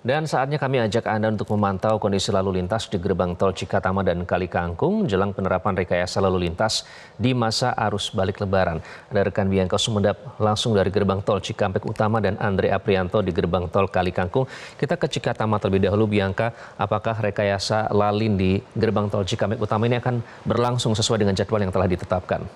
Dan saatnya kami ajak Anda untuk memantau kondisi lalu lintas di gerbang tol Cikatama dan Kali Kangkung jelang penerapan rekayasa lalu lintas di masa arus balik Lebaran. Ada rekan Bianca Sumedap langsung dari gerbang tol Cikampek Utama dan Andre Aprianto di gerbang tol Kali Kangkung. Kita ke Cikatama terlebih dahulu, Bianca. Apakah rekayasa lalin di gerbang tol Cikampek Utama ini akan berlangsung sesuai dengan jadwal yang telah ditetapkan?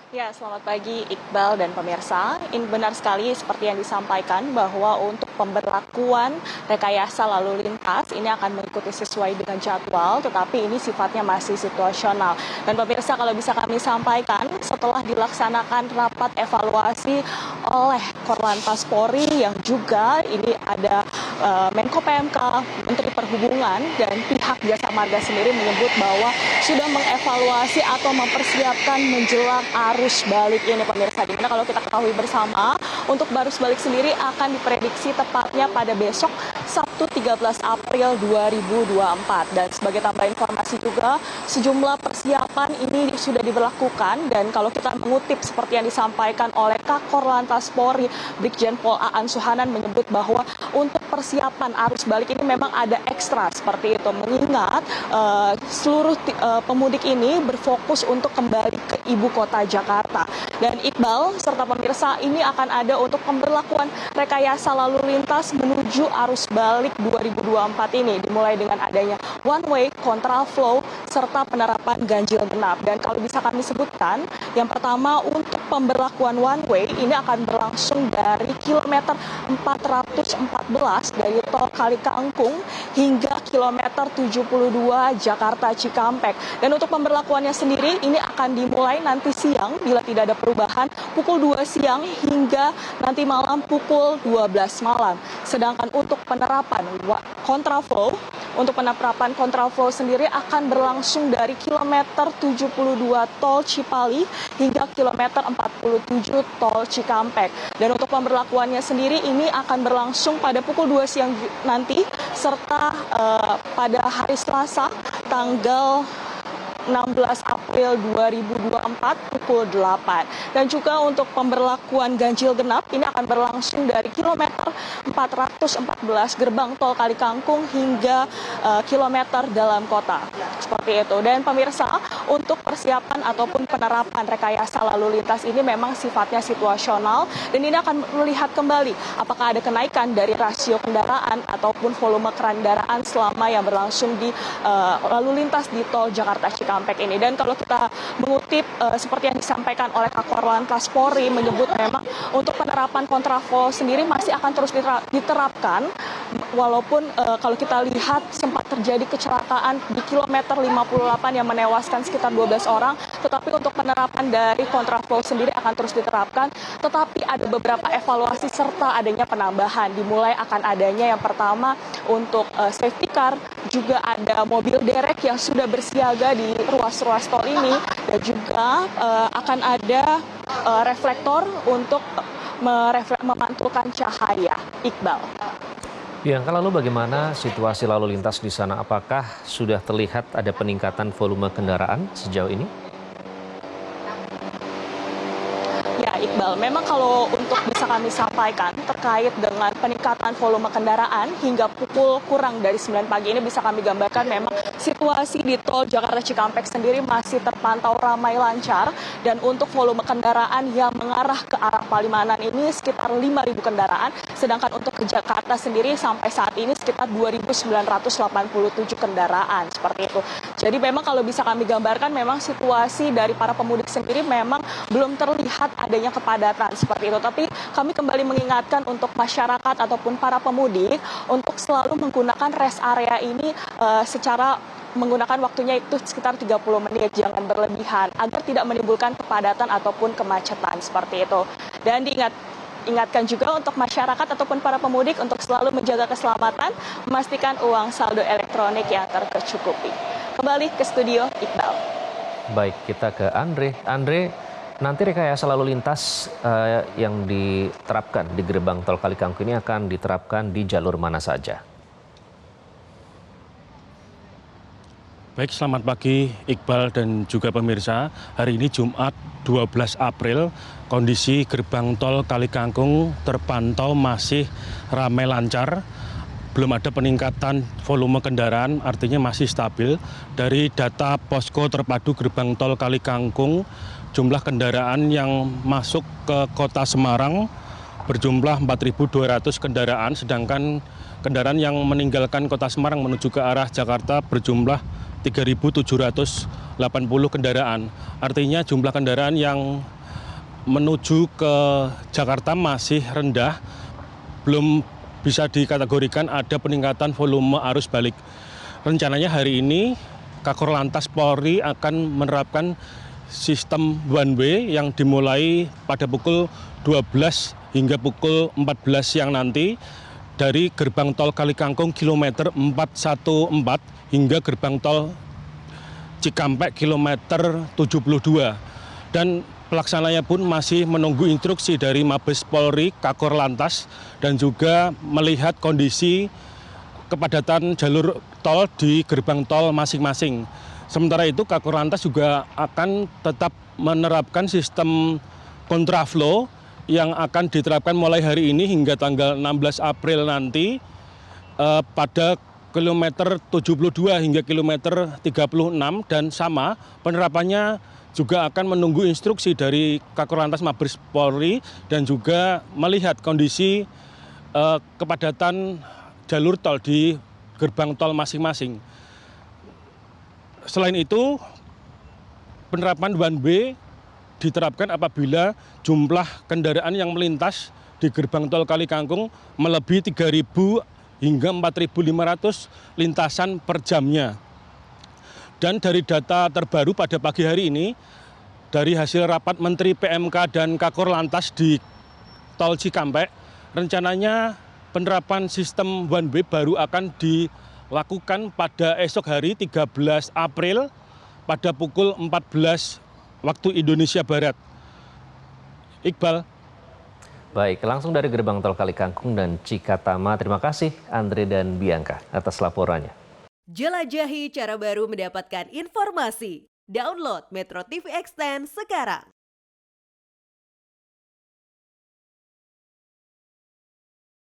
Ya, selamat pagi Iqbal dan pemirsa. Ini benar sekali seperti yang disampaikan bahwa untuk pemberlakuan rekayasa lalu lintas ini akan mengikuti sesuai dengan jadwal, tetapi ini sifatnya masih situasional. Dan pemirsa, kalau bisa kami sampaikan, setelah dilaksanakan rapat evaluasi oleh Korlantas Polri yang juga ini ada Menko PMK, Menteri Perhubungan, dan pihak Jasa Marga sendiri menyebut bahwa sudah mengevaluasi atau mempersiapkan menjelang arus balik ini, pemirsa. Dimana kalau kita ketahui bersama, untuk arus balik sendiri akan diprediksi tepatnya pada besok Sabtu 13 April 2024. Dan sebagai tambah informasi juga, sejumlah persiapan ini sudah diberlakukan, dan kalau kita mengutip seperti yang disampaikan oleh Kakor Lantas Polri, Brigjen Pol Aan Suhanan menyebut bahwa untuk persiapan arus balik ini memang ada ekstra seperti itu, mengingat seluruh pemudik ini berfokus untuk kembali ke ibu kota Jakarta. Dan Iqbal serta pemirsa, ini akan ada untuk pemberlakuan rekayasa lalu lintas menuju arus balik 2024 ini, dimulai dengan adanya one way, kontraflow, serta penerapan ganjil genap. Dan kalau bisa kami sebutkan, yang pertama untuk pemberlakuan one way ini akan berlangsung dari kilometer 414 dari tol Kali Kangkung hingga kilometer 72 Jakarta Cikampek. Dan untuk pemberlakuannya sendiri ini akan dimulai nanti siang bila tidak ada perubahan pukul 2 siang hingga nanti malam pukul 12 malam. Sedangkan untuk penerapan kontraflow sendiri akan berlangsung dari kilometer 72 tol Cipali hingga kilometer 47 tol Cikampek. Dan untuk pemberlakuannya sendiri ini akan berlangsung pada pukul 2 siang nanti, serta pada hari Selasa tanggal 16 April 2024 pukul 8. Dan juga untuk pemberlakuan ganjil genap ini akan berlangsung dari kilometer 414 gerbang tol Kali Kangkung hingga kilometer dalam kota. Seperti itu. Dan pemirsa, untuk persiapan ataupun penerapan rekayasa lalu lintas ini memang sifatnya situasional, dan ini akan melihat kembali apakah ada kenaikan dari rasio kendaraan ataupun volume kendaraan selama yang berlangsung di lalu lintas di tol Jakarta Cikampek ini. Dan kalau kita mengutip seperti yang disampaikan oleh Kakor Lantas Polri, menyebut memang untuk penerapan kontraflow sendiri masih akan terus diterapkan, walaupun kalau kita lihat sempat terjadi kecelakaan di kilometer 58 yang menewaskan sekitar 12 orang, tetapi untuk penerapan dari kontraflow sendiri akan terus diterapkan, tetapi ada beberapa evaluasi serta adanya penambahan. Dimulai akan adanya yang pertama untuk safety car, juga ada mobil derek yang sudah bersiaga di ruas-ruas tol ini, dan juga akan ada reflektor untuk memantulkan cahaya. Iqbal. Bianca, lalu bagaimana situasi lalu lintas di sana? Apakah sudah terlihat ada peningkatan volume kendaraan sejauh ini? Ya, Iqbal, memang kalau untuk bisa kami sampaikan terkait dengan peningkatan volume kendaraan hingga pukul kurang dari 9 pagi ini bisa kami gambarkan memang situasi di tol Jakarta Cikampek sendiri masih terpantau ramai lancar, dan untuk volume kendaraan yang mengarah ke arah Palimanan ini sekitar 5.000 kendaraan, sedangkan untuk ke Jakarta sendiri sampai saat ini sekitar 2.987 kendaraan, seperti itu. Jadi memang kalau bisa kami gambarkan memang situasi dari para pemudik sendiri memang belum terlihat adanya kepadatan seperti itu. Tapi kami kembali mengingatkan untuk masyarakat ataupun para pemudik untuk selalu menggunakan rest area ini secara menggunakan waktunya itu sekitar 30 menit, jangan berlebihan agar tidak menimbulkan kepadatan ataupun kemacetan seperti itu. Dan ingatkan juga untuk masyarakat ataupun para pemudik untuk selalu menjaga keselamatan, memastikan uang saldo elektronik yang tercukupi. Kembali ke studio, Iqbal. Baik, kita ke Andre. Andre, nanti rekayasa lalu lintas yang diterapkan di gerbang tol Kali Kangkung ini akan diterapkan di jalur mana saja? Baik, selamat pagi Iqbal dan juga pemirsa. Hari ini Jumat 12 April, kondisi gerbang tol Kalikangkung terpantau masih ramai lancar. Belum ada peningkatan volume kendaraan, artinya masih stabil. Dari data posko terpadu gerbang tol Kalikangkung, jumlah kendaraan yang masuk ke kota Semarang berjumlah 4.200 kendaraan, sedangkan kendaraan yang meninggalkan kota Semarang menuju ke arah Jakarta berjumlah 3.780 kendaraan. Artinya jumlah kendaraan yang menuju ke Jakarta masih rendah, belum bisa dikategorikan ada peningkatan volume arus balik. Rencananya hari ini Kakor Lantas Polri akan menerapkan sistem one way yang dimulai pada pukul 12 hingga pukul 14 siang nanti dari gerbang tol Kalikangkung kilometer 414 hingga gerbang tol Cikampek kilometer 72. Dan pelaksananya pun masih menunggu instruksi dari Mabes Polri, Kakor Lantas, dan juga melihat kondisi kepadatan jalur tol di gerbang tol masing-masing. Sementara itu Kakor Lantas juga akan tetap menerapkan sistem kontraflow yang akan diterapkan mulai hari ini hingga tanggal 16 April nanti pada kilometer 72 hingga kilometer 36, dan sama penerapannya juga akan menunggu instruksi dari Kakor Lantas Mabes Polri dan juga melihat kondisi kepadatan jalur tol di gerbang tol masing-masing. Selain itu, penerapan one way diterapkan apabila jumlah kendaraan yang melintas di gerbang tol Kalikangkung melebihi 3.000 hingga 4.500 lintasan per jamnya. Dan dari data terbaru pada pagi hari ini, dari hasil rapat Menteri PMK dan Kakor Lantas di tol Cikampek, rencananya penerapan sistem one way baru akan dilakukan pada esok hari 13 April pada pukul 14 waktu Indonesia Barat. Iqbal. Baik, langsung dari gerbang tol Kalikangkung dan Cikatama. Terima kasih Andre dan Bianca atas laporannya. Jelajahi cara baru mendapatkan informasi. Download Metro TV Extend sekarang.